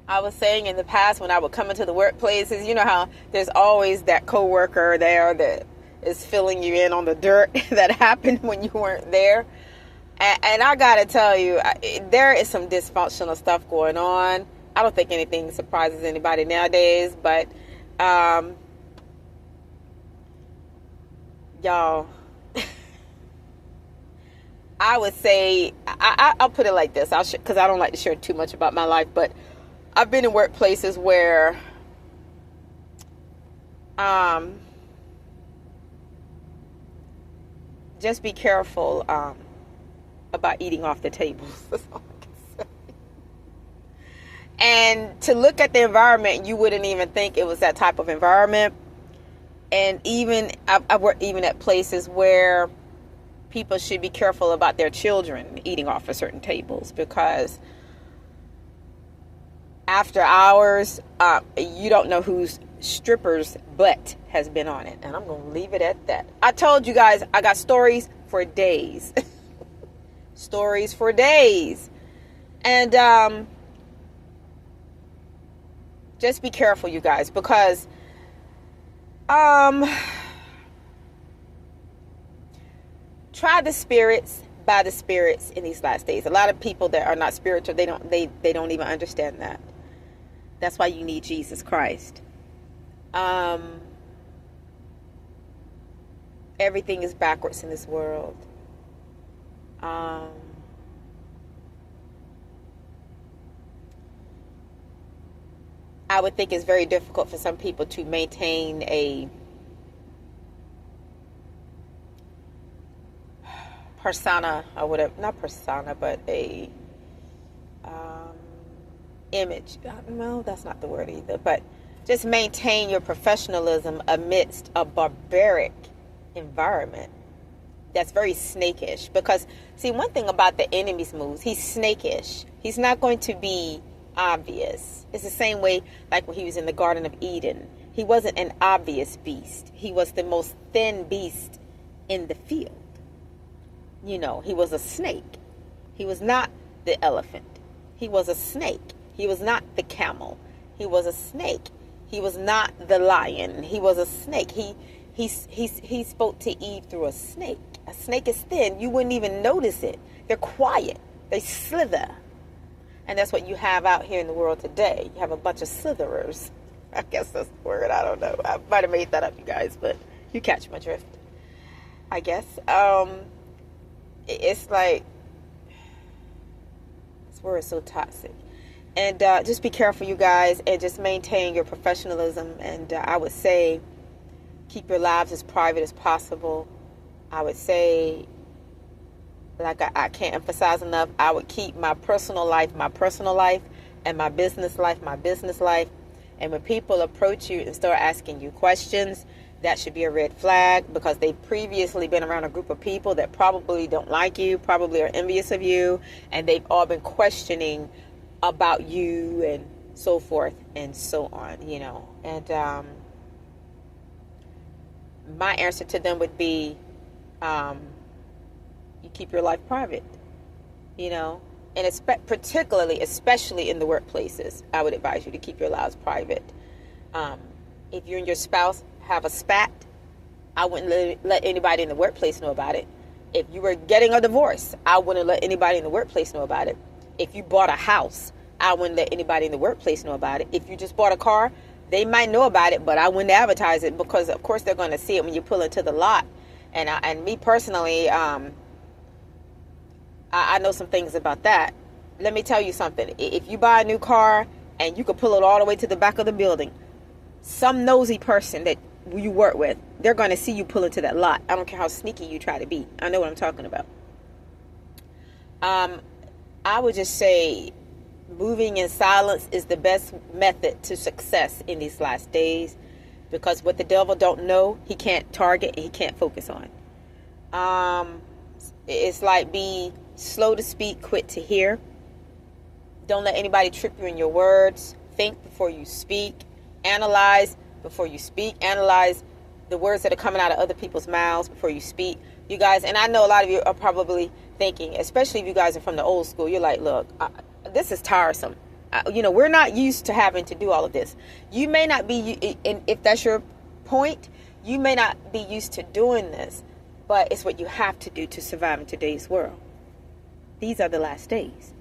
I was saying in the past when I would come into the workplaces, you know how there's always that coworker there that is filling you in on the dirt that happened when you weren't there. And I gotta tell you, there is some dysfunctional stuff going on. I don't think anything surprises anybody nowadays, but y'all, I would say I'll put it like this. Because I don't like to share too much about my life, but I've been in workplaces where just be careful about eating off the tables. That's all I can say. And to look at the environment, you wouldn't even think it was that type of environment. And even I've worked even at places where people should be careful about their children eating off of certain tables, because after hours, you don't know whose stripper's butt has been on it. And I'm going to leave it at that. I told you guys I got stories for days. Stories for days. And just be careful, you guys, because try the spirits by the spirits in these last days. A lot of people that are not spiritual, they don't even understand that. That's why you need Jesus Christ. Everything is backwards in this world. I would think it's very difficult for some people to maintain a persona, or whatever, not persona, but a image. No, that's not the word either, but just maintain your professionalism amidst a barbaric environment that's very snakish. Because see, one thing about the enemy's moves, he's snakish. He's not going to be obvious. It's the same way like when he was in the Garden of Eden. He wasn't an obvious beast. He was the most thin beast in the field. You know, he was a snake. He was not the elephant. He was a snake. He was not the camel. He was a snake. He was not the lion. He was a snake. He spoke to Eve through a snake. A snake is thin. You wouldn't even notice it. They're quiet. They slither. And that's what you have out here in the world today. You have a bunch of slitherers. I guess that's the word. I don't know. I might have made that up, you guys, but you catch my drift, I guess. It's like, this word is so toxic. And just be careful, you guys, and just maintain your professionalism. And I would say keep your lives as private as possible. I would say, like I can't emphasize enough, I would keep my personal life, and my business life. And when people approach you and start asking you questions, that should be a red flag, because they've previously been around a group of people that probably don't like you, probably are envious of you, and they've all been questioning about you and so forth and so on, you know. And my answer to them would be, you keep your life private, you know. And especially in the workplaces, I would advise you to keep your lives private. If you and your spouse have a spat, I wouldn't let anybody in the workplace know about it. If you were getting a divorce, I wouldn't let anybody in the workplace know about it. If you bought a house, I wouldn't let anybody in the workplace know about it. If you just bought a car, they might know about it, but I wouldn't advertise it, because of course they're going to see it when you pull into the lot. And me personally, I know some things about that. Let me tell you something. If you buy a new car and you can pull it all the way to the back of the building, some nosy person that you work with, they're going to see you pull into that lot. I don't care how sneaky you try to be. I know what I'm talking about. I would just say moving in silence is the best method to success in these last days, because what the devil don't know, he can't target and he can't focus on. It's like be slow to speak, quick to hear. Don't let anybody trip you in your words. Think before you speak. Analyze before you speak. Analyze the words that are coming out of other people's mouths before you speak. You guys, and I know a lot of you are probably thinking, especially if you guys are from the old school, you're like, look, this is tiresome. we're not used to having to do all of this. You may not be, and if that's your point, you may not be used to doing this, but it's what you have to do to survive in today's world. These are the last days.